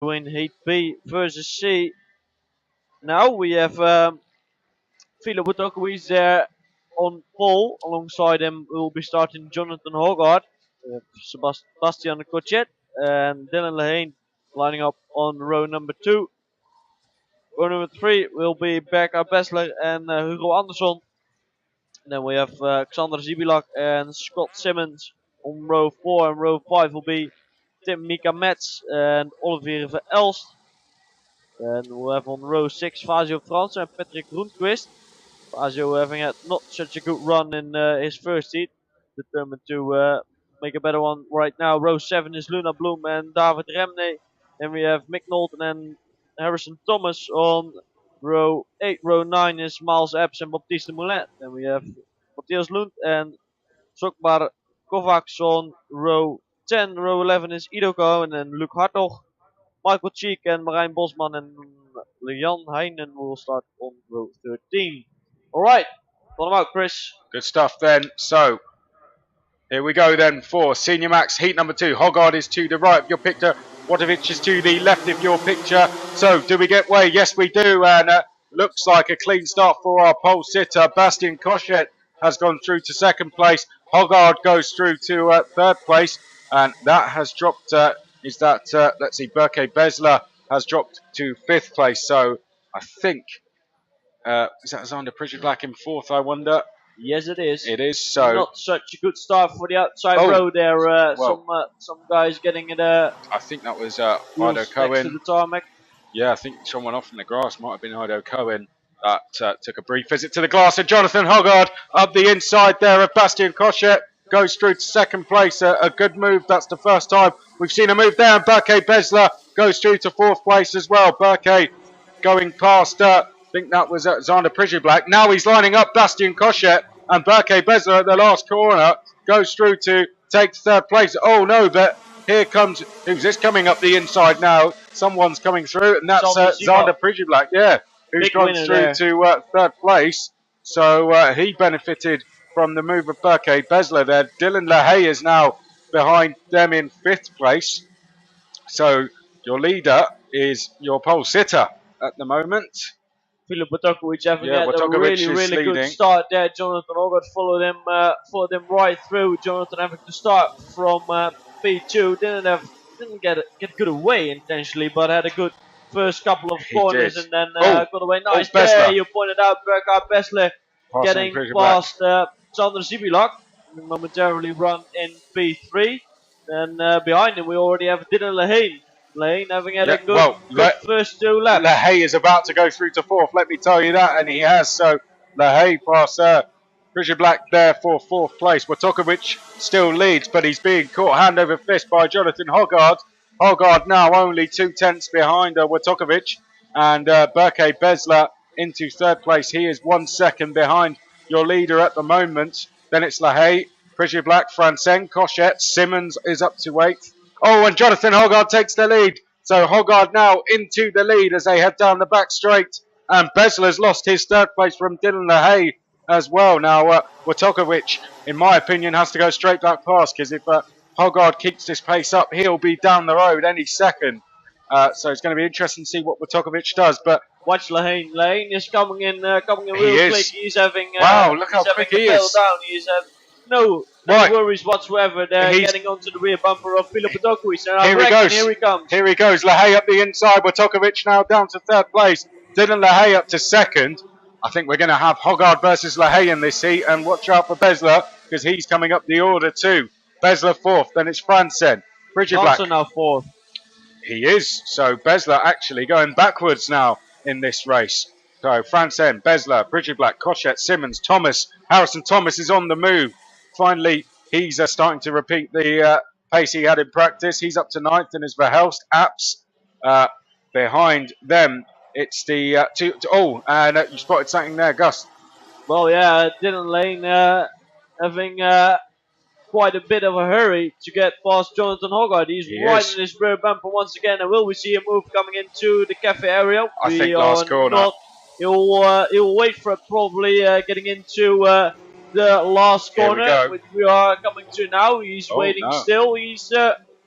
in Heat B versus C. Now we have Philip Butoku is there on pole. Alongside him will be starting Jonathan Hogarth, Sebastian Cochet, and Dylan Lehane lining up on row number 2. Row number 3 will be Berka Bessler and Hugo Andersson. And then we have Xander Zibilak and Scott Simmons on row 4, and row 5 will be Tim Mika Metz and Olivier Verelst. And we'll have on row 6 Fazio Frans and Patrick Roenquist. Fazio having had not such a good run in his first heat, determined to make a better one right now. Row 7 is Luna Bloom and David Remne. Then we have Mick Knowlton and Harrison Thomas on row 8. Row 9 is Miles Epps and Baptiste Moulin. Then we have Matthias Lund and Sokbar Kovacs on row 10. Row 11 is Ido Cohen and Luc Hartog. Michael Cheek and Marijn Bosman and Leon Heinen will start on row 13. Alright, what about Chris? Good stuff then. So, here we go then for Senior Max Heat number 2. Hogarth is to the right of your picture. Watovic is to the left of your picture. So, do we get way? Yes, we do. And looks like a clean start for our pole sitter. Bastien Cochet has gone through to second place. Hogarth goes through to third place. And that has dropped... let's see, Berke Besler has dropped to 5th place. So I think, is that Zander Pritchard in 4th, I wonder? Yes, it is. It is, so... Not such a good start for the outside row there. Some guys getting it... I think that was Ido Cohen. To the tarmac. Yeah, I think someone off in the grass might have been Ido Cohen. That took a brief visit to the glass. And Jonathan Hogarth up the inside there of Bastien Cochet. Goes through to second place. A good move. That's the first time we've seen a move there. And Berke Besler goes through to 4th place as well. Berke going past, I think that was Zander Pritchard. Now he's lining up Bastien Cochet. And Berke Besler at the last corner goes through to take 3rd place. Oh no, but here comes, who's this coming up the inside now? Someone's coming through, and that's Zander Pritchard. Yeah, who's Big gone through there to 3rd place. So he benefited from the move of Berke Besler there. Dylan LaHaye is now behind them in 5th place. So your leader is your pole sitter at the moment. Philip Watokovic having had a really good start there. Jonathan Hogarth followed him right through. Jonathan having to start from P2. Didn't get good away intentionally, but had a good first couple of corners and then got away nice there. You pointed out Berke Besler getting past Xander Zibilak, momentarily run in P3. And behind him we already have Dylan Lehane. Lehane having had a good first 2 laps. LaHaye is about to go through to 4th, let me tell you that, and he has. So LaHaye past Pritchard there for 4th place. Watokovic still leads, but he's being caught hand over fist by Jonathan Hogarth. Hogarth now only 2/10 behind Watokovic, and Berke Besler into 3rd place. He is 1 second behind your leader at the moment. Then it's LaHaye, Pritchard, Francen, Cochet, Simmons is up to 8th. Oh, and Jonathan Hogarth takes the lead. So Hogarth now into the lead as they head down the back straight. And Besler's lost his 3rd place from Dylan LaHaye as well. Now, Watokovic, in my opinion, has to go straight back past, because if Hogarth keeps this pace up, he'll be down the road any second. So it's going to be interesting to see what Watokovic does. But watch Lehane. Lehane is coming in real quick. He's having wow, look how quick he is. Down. He's no worries whatsoever. They're getting onto the rear bumper of Philip Watokovic. Here he goes. Here he comes. Here he goes. LaHaye up the inside. Watokovic now down to 3rd place. Dylan LaHaye up to 2nd. I think we're going to have Hogarth versus LaHaye in this heat. And watch out for Besler, because he's coming up the order too. Besler 4th. Then it's Francen. Pritchard also now 4th. He is. So Besler actually going backwards now in this race. So Francen, Besler, Pritchard, Cochet, Simmons, Thomas. Harrison Thomas is on the move. Finally, he's starting to repeat the pace he had in practice. He's up to 9th and is Verhelst. Apps behind them. It's the and you spotted something there, Gus. Well, yeah, Dylan Lehane having quite a bit of a hurry to get past Jonathan Hogarth. He's right in his rear bumper once again. And will we see a move coming into the cafe area? I think last corner. He'll wait for it, probably getting into the last corner, which we are coming to now. He's waiting still. He's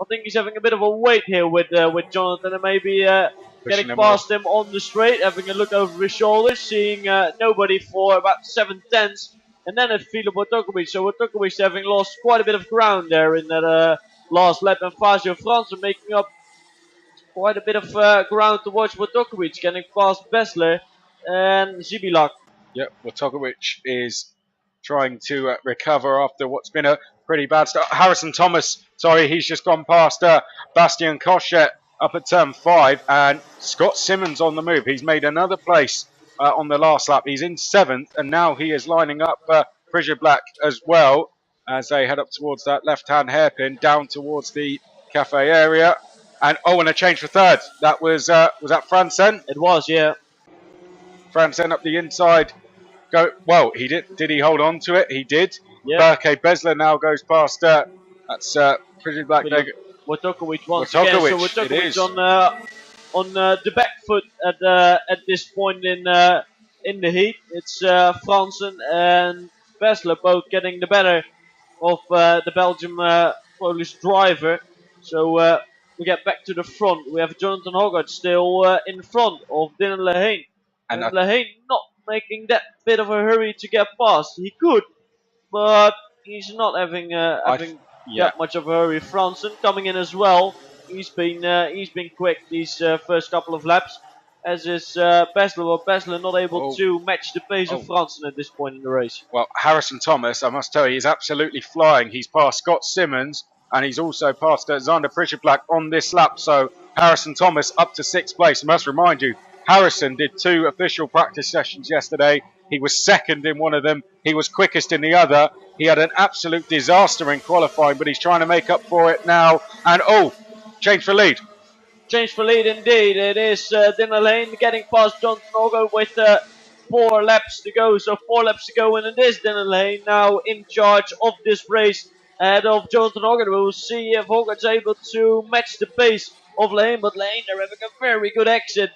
I think he's having a bit of a wait here with Jonathan, and maybe getting Pushing him off. past him on the straight, having a look over his shoulder, seeing nobody for about 7/10, and then at Filip Wojtkovic. So Wojtkovic having lost quite a bit of ground there in that last lap, and Fazio Fransen making up quite a bit of ground towards Wojtkovic, getting past Bessler and Zibilak. Yep, Wojtkovic is trying to recover after what's been a pretty bad start. Harrison Thomas, sorry, he's just gone past Bastien Cochet up at turn 5, and Scott Simmons on the move. He's made another place on the last lap. He's in 7th, and now he is lining up Frisia Black as well as they head up towards that left-hand hairpin, down towards the cafe area. And a change for 3rd. That was that Fransen? It was, yeah. Fransen up the inside. Well, he did. Did he hold on to it? He did. Yeah. Berke Besler now goes past. That's Frisia Black. Wojtkovic once Wojtkovic, again. So Wojtkovic on the back foot at this point in the heat. It's Fransen and Bessler both getting the better of the Belgium Polish driver. So we get back to the front. We have Jonathan Hogarth still in front of Dylan Lehane. And Lehane not making that bit of a hurry to get past. He could, but he's not having that much of a hurry. Fransen coming in as well. He's been quick these first couple of laps, as is Bessler. Well, Bessler not able to match the pace of Fransen at this point in the race. Well, Harrison Thomas, I must tell you, he's absolutely flying. He's passed Scott Simmons, and he's also passed Xander Frisia Black on this lap. So Harrison Thomas up to 6th place. I must remind you, Harrison did 2 official practice sessions yesterday. He was 2nd in one of them. He was quickest in the other. He had an absolute disaster in qualifying, but he's trying to make up for it now. And change for lead. Change for lead indeed. It is Dylan Lehane getting past Jonathan Hogarth with 4 laps to go. So 4 laps to go, and it is Dylan Lehane now in charge of this race ahead of Jonathan Hogarth. We'll see if Hogarth's able to match the pace of Lehane, but Lehane, they're having a very good exit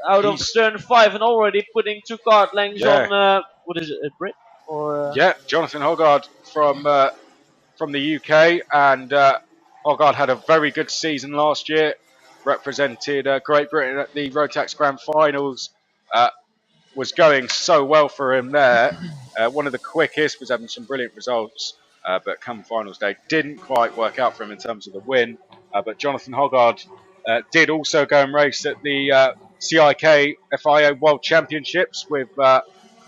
out of turn 5 and already putting 2 card lengths on what is it, a Brit? Or Jonathan Hogarth from the UK, and Hogarth had a very good season last year. Represented Great Britain at the Rotax Grand Finals. Was going so well for him there. One of the quickest, was having some brilliant results, but come finals day didn't quite work out for him in terms of the win. But Jonathan Hogarth did also go and race at the CIK FIA World Championships with the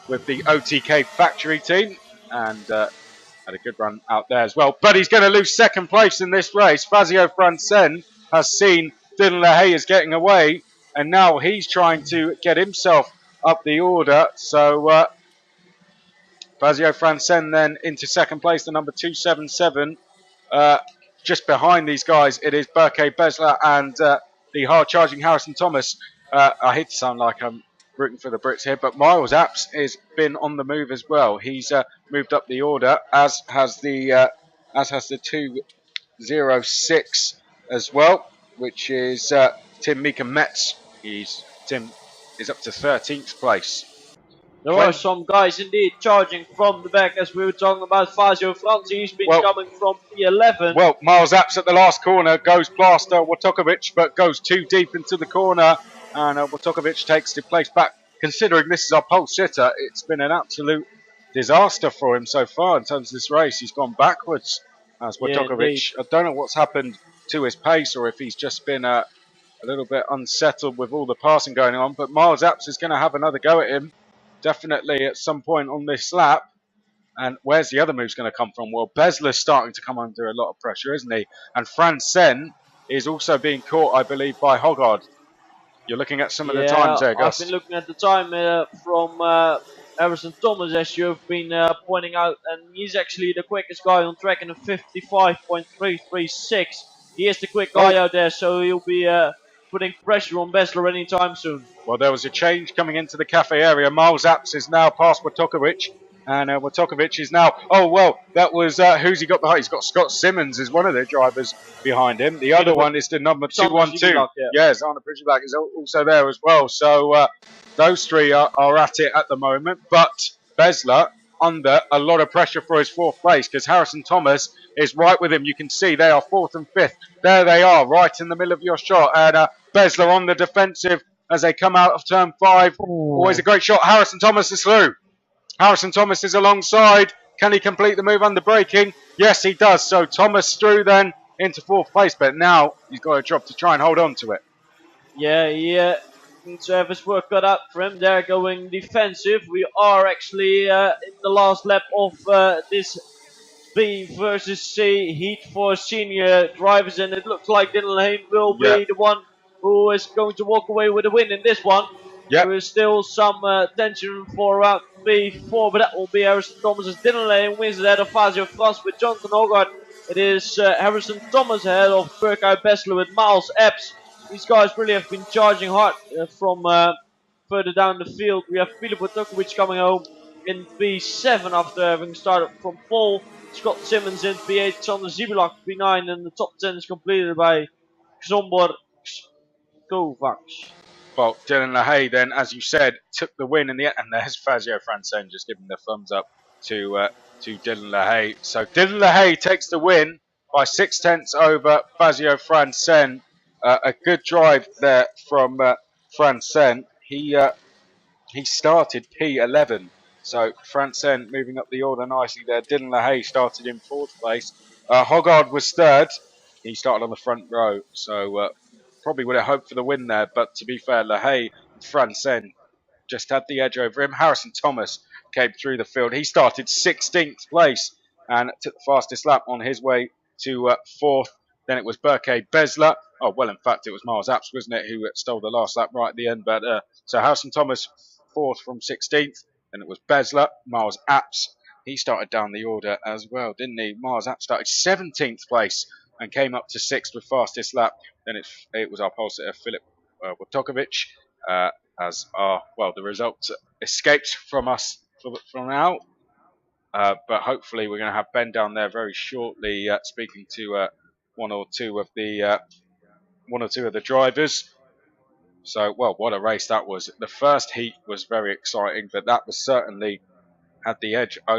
OTK factory team, and had a good run out there as well. But he's going to lose 2nd place in this race. Fazio Fransen has seen Dylan Lehane is getting away, and now he's trying to get himself up the order. So Fazio Fransen then into 2nd place, the number 277. Just behind these guys, it is Berke Besler and the hard-charging Harrison Thomas. I hate to sound like I'm rooting for the Brits here, but Miles Apps has been on the move as well. He's moved up the order, as has the 206 as well, which is Tim Meeker-Metz. Tim is up to 13th place. There are some guys indeed charging from the back, as we were talking about Fazio Fransen. He's been coming from P11. Well, Miles Apps at the last corner goes past Wojtkovic, but goes too deep into the corner, and Wojtkovic takes the place back. Considering this is our pole sitter, it's been an absolute disaster for him so far in terms of this race. He's gone backwards as Wojtkovic. I don't know what's happened to his pace, or if he's just been a little bit unsettled with all the passing going on. But Miles Apps is going to have another go at him, definitely at some point on this lap. And where's the other moves going to come from? Well, Besler's starting to come under a lot of pressure, isn't he? And Fransen is also being caught, I believe, by Hogarth. You're looking at some of the times there, Gus. I've been looking at the time from Harrison Thomas, as you've been pointing out, and he's actually the quickest guy on track in a 55.336. He is the quick guy out there, so he'll be putting pressure on Bessler anytime soon. Well, there was a change coming into the cafe area. Miles Apps is now past Wojtkovic, and Wojtkovic is now... that was... who's he got behind? He's got Scott Simmons as one of the drivers behind him. The other one is the number 212. Xander Frisia Black is also there as well. So those three are at it at the moment. But Besler under a lot of pressure for his fourth place because Harrison Thomas is right with him. You can see they are fourth and fifth. There they are, right in the middle of your shot. And Besler on the defensive as they come out of turn 5. Always a great shot. Harrison Thomas is through. Harrison Thomas is alongside. Can he complete the move under braking? Yes, he does. So Thomas through then into fourth place, but now he's got a job to try and hold on to it. Yeah, he needs to have his work cut out for him. They're going defensive. We are actually in the last lap of this B versus C heat for senior drivers, and it looks like Dylan Lane will be the one who is going to walk away with a win in this one. Yep. There is still some tension for round B4, but that will be Harrison Thomas as Dylan Lane wins ahead of Fazio France with Jonathan Hogarth. It is Harrison Thomas ahead of Berkay Bessler with Miles Epps. These guys really have been charging hard from further down the field. We have Filip Wojtowicz coming home in B7 after having started from pole. Scott Simmons in B8, Sander Zibulak B9, and the top 10 is completed by Gzomber Kovacs. Well, Dylan LaHaye then, as you said, took the win in the end, and there's Fazio Francen just giving the thumbs up to Dylan LaHaye. So Dylan LaHaye takes the win by 0.6 over Fazio Francen. A good drive there from Francen. He started P11, so Francen moving up the order nicely there. Dylan LaHaye started in fourth place. Hoggard was third. He started on the front row, so probably would have hoped for the win there. But to be fair, LaHaye and Francen just had the edge over him. Harrison Thomas came through the field. He started 16th place and took the fastest lap on his way to fourth. Then it was Berkay Bessler. Oh, well, in fact, it was Miles Apps, wasn't it, who stole the last lap right at the end. But so Harrison Thomas fourth from 16th. Then it was Bessler, Miles Apps. He started down the order as well, didn't he? Miles Apps started 17th place and came up to sixth with fastest lap. Then it was our pole sitter, Filip Wojtowicz, as the result escaped from us from now. But hopefully we're going to have Ben down there very shortly, speaking to one or two of the drivers. So, well, what a race that was. The first heat was very exciting, but that was certainly had the edge over